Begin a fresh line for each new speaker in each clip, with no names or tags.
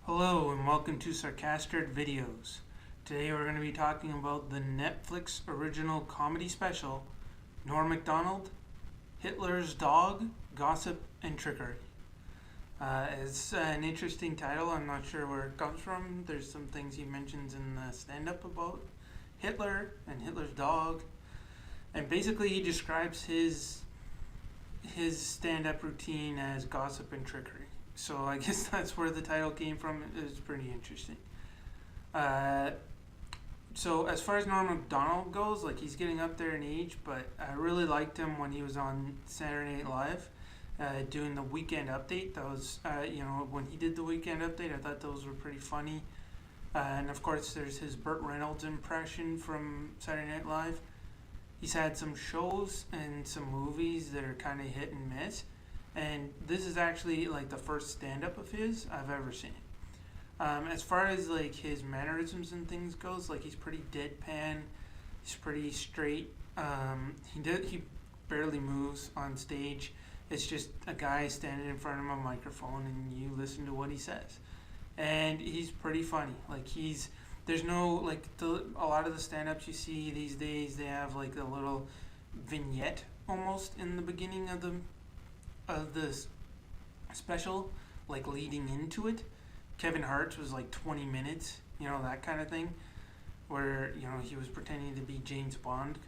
Hello and welcome to Sarcastic Videos. Today we're going to be talking about the Netflix original comedy special, Norm Macdonald, Hitler's Dog, Gossip, and Trickery. It's an interesting title. I'm not sure where it comes from. There's some things he mentions in the stand-up about Hitler and Hitler's dog. And basically he describes his stand-up routine as gossip and trickery. So I guess that's where the title came from. It's pretty interesting. So as far as Norm Macdonald goes, like he's getting up there in age, but I really liked him when he was on Saturday Night Live, doing the Weekend Update. That was, when he did the Weekend Update, I thought those were pretty funny. And of course, there's his Burt Reynolds impression from Saturday Night Live. He's had some shows and some movies that are kind of hit and miss. And this is actually like the first stand-up of his I've ever seen. As far as like his mannerisms and things goes, like he's pretty deadpan. He's pretty straight. He barely moves on stage. It's just a guy standing in front of a microphone and you listen to what he says. And he's pretty funny. Like there's no like a lot of the stand-ups you see these days, they have like a little vignette almost in the beginning of the special, like leading into it. Kevin Hart's was like 20 minutes, that kind of thing, where he was pretending to be James Bond.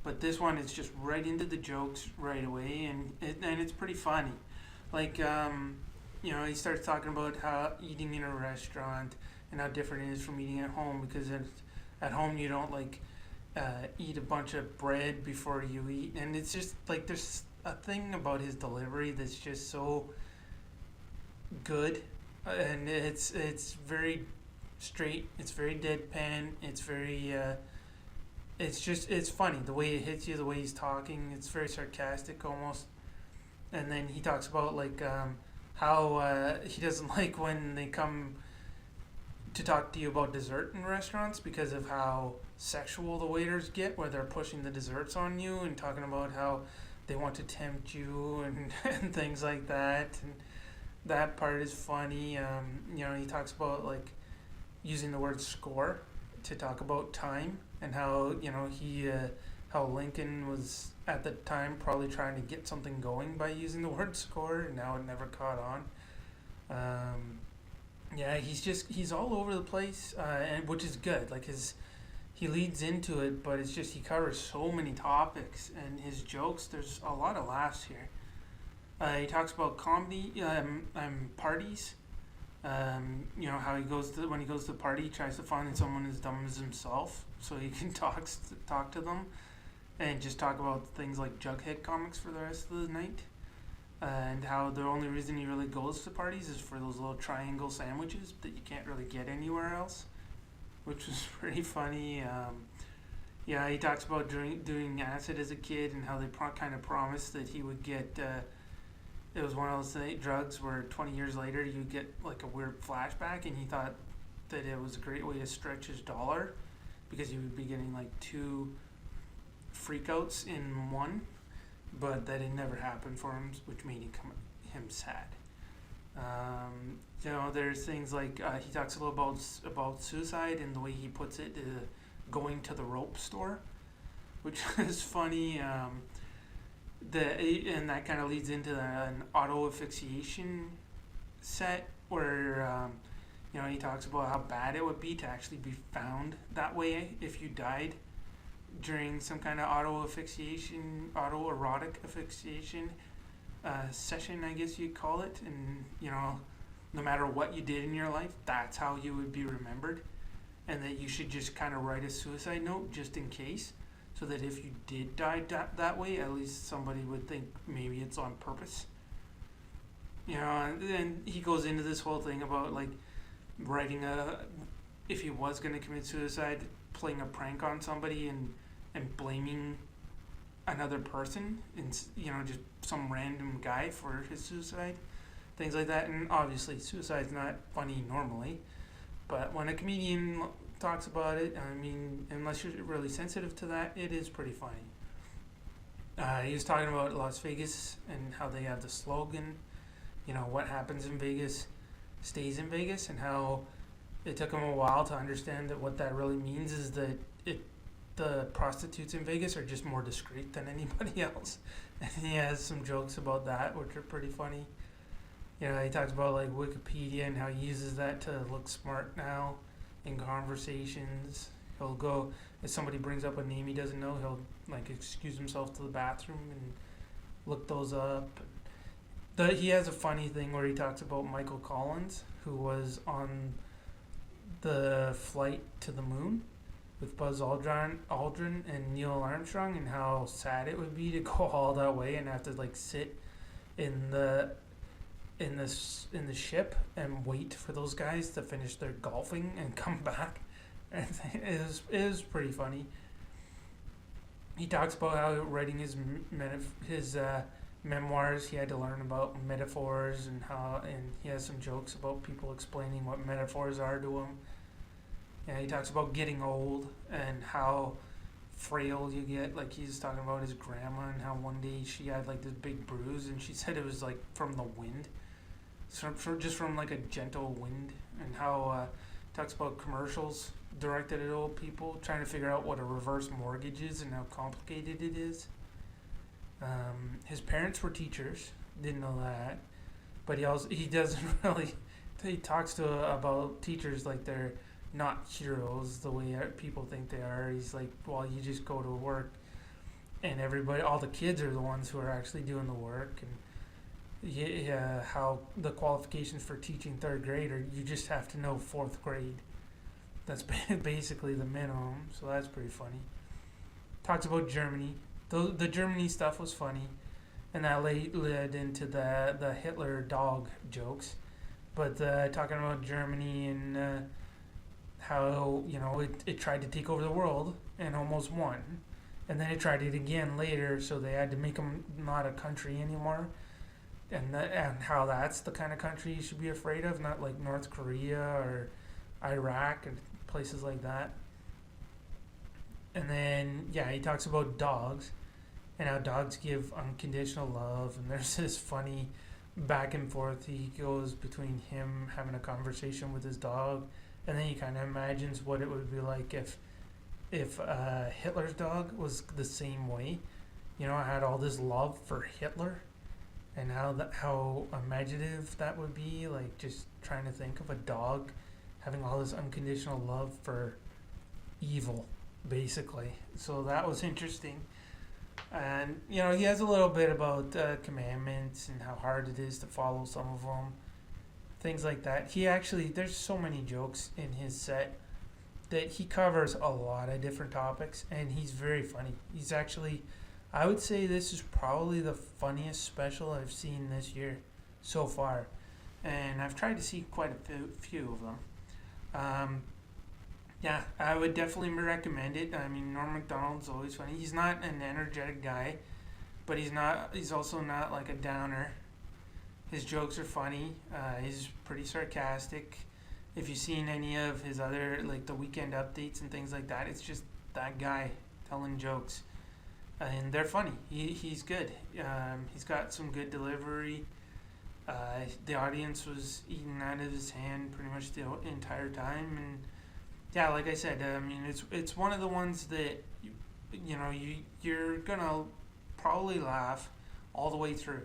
But this one is just right into the jokes right away, and it's pretty funny. Like he starts talking about how eating in a restaurant and how different it is from eating at home, because at home you don't like eat a bunch of bread before you eat, and it's just like there's a thing about his delivery that's just so good, and it's very straight, it's very deadpan, it's very it's funny the way it hits you, the way he's talking. It's very sarcastic almost. And then he talks about like how he doesn't like when they come to talk to you about dessert in restaurants because of how sexual the waiters get, where they're pushing the desserts on you and talking about how they want to tempt you and things like that. And that part is funny. He talks about like using the word score to talk about time, and how how Lincoln was at the time probably trying to get something going by using the word score, and now it never caught on. He's all over the place, and which is good. Like he leads into it, but it's just he covers so many topics, and his jokes, there's a lot of laughs here. He talks about comedy, parties. How when he goes to the party, he tries to find someone as dumb as himself so he can talk to them, and just talk about things like Jughead comics for the rest of the night. And how the only reason he really goes to parties is for those little triangle sandwiches that you can't really get anywhere else, which was pretty funny. He talks about doing acid as a kid, and how they kind of promised that he would get, it was one of those drugs where 20 years later you get like a weird flashback, and he thought that it was a great way to stretch his dollar, because he would be getting like 2 freakouts in one, but that it never happened for him, which made him sad. There's things like he talks a little about suicide, and the way he puts it, going to the rope store, which is funny. And that kind of leads into an auto asphyxiation set, where he talks about how bad it would be to actually be found that way if you died during some kind of autoerotic asphyxiation session, I guess you'd call it. And no matter what you did in your life, that's how you would be remembered, and that you should just kind of write a suicide note just in case, so that if you did die that way, at least somebody would think maybe it's on purpose. And he goes into this whole thing about like writing if he was going to commit suicide, playing a prank on somebody and blaming another person, and just some random guy for his suicide, things like that. And obviously suicide's not funny normally, but when a comedian talks about it, I mean, unless you're really sensitive to that, it is pretty funny. He was talking about Las Vegas and how they have the slogan, what happens in Vegas stays in Vegas, and how it took him a while to understand that what that really means is that the prostitutes in Vegas are just more discreet than anybody else. And he has some jokes about that, which are pretty funny. You know, he talks about like Wikipedia and how he uses that to look smart now in conversations. He'll go, if somebody brings up a name he doesn't know, he'll like excuse himself to the bathroom and look those up. He has a funny thing where he talks about Michael Collins, who was on the flight to the moon with Buzz Aldrin and Neil Armstrong, and how sad it would be to go all that way and have to like sit in the ship and wait for those guys to finish their golfing and come back. And it was pretty funny. He talks about how writing his memoirs, he had to learn about metaphors, and he has some jokes about people explaining what metaphors are to him. Yeah, he talks about getting old and how frail you get. Like, he's talking about his grandma and how one day she had like this big bruise, and she said it was like from the wind, just from like a gentle wind. And how talks about commercials directed at old people trying to figure out what a reverse mortgage is and how complicated it is. His parents were teachers, didn't know that, but he doesn't really. He talks about teachers like they're not heroes the way people think they are. He's like, well, you just go to work, and all the kids are the ones who are actually doing the work. And how the qualifications for teaching third grade are you just have to know fourth grade. That's basically the minimum. So that's pretty funny. Talks about Germany. The Germany stuff was funny, and that led into the Hitler dog jokes. But talking about Germany and how, you know, it tried to take over the world and almost won, and then it tried it again later, so they had to make them not a country anymore, and how that's the kind of country you should be afraid of, not like North Korea or Iraq and places like that. And then he talks about dogs and how dogs give unconditional love, and there's this funny back and forth he goes between him having a conversation with his dog, and then he kind of imagines what it would be like if Hitler's dog was the same way, you know, had all this love for Hitler, and how imaginative that would be, like just trying to think of a dog having all this unconditional love for evil, basically. So that was interesting. And, you know, he has a little bit about commandments and how hard it is to follow some of them, things like that. There's so many jokes in his set that he covers a lot of different topics, and he's very funny. He's actually, I would say this is probably the funniest special I've seen this year so far, and I've tried to see quite a few of them. I would definitely recommend it. I mean, Norm Macdonald's always funny. He's not an energetic guy, but he's also not like a downer. His jokes are funny. He's pretty sarcastic. If you've seen any of his other, like the weekend updates and things like that, it's just that guy telling jokes. And they're funny. He's good. He's got some good delivery. The audience was eating out of his hand pretty much the entire time. And yeah, like I said, I mean, it's one of the ones that, you're going to probably laugh all the way through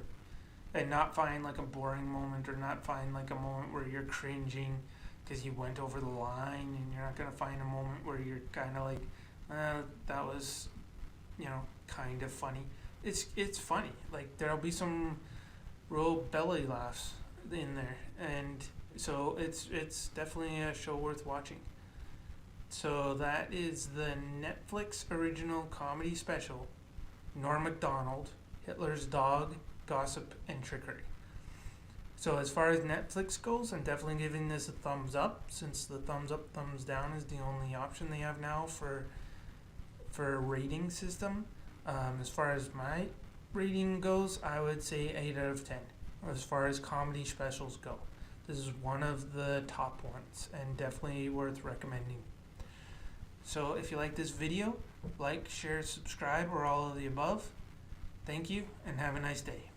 and not find like a boring moment, or not find like a moment where you're cringing because you went over the line, and you're not going to find a moment where you're kind of like, that was, kind of funny. It's funny. Like, there'll be some real belly laughs in there, and so it's definitely a show worth watching. So that is the Netflix original comedy special, Norm Macdonald, Hitler's Dog, Gossip, and Trickery. So as far as Netflix goes, I'm definitely giving this a thumbs up, since the thumbs up, thumbs down is the only option they have now for a rating system. As far as my rating goes, I would say 8 out of 10. As far as comedy specials go, this is one of the top ones, and definitely worth recommending. So if you like this video, like, share, subscribe, or all of the above. Thank you, and have a nice day.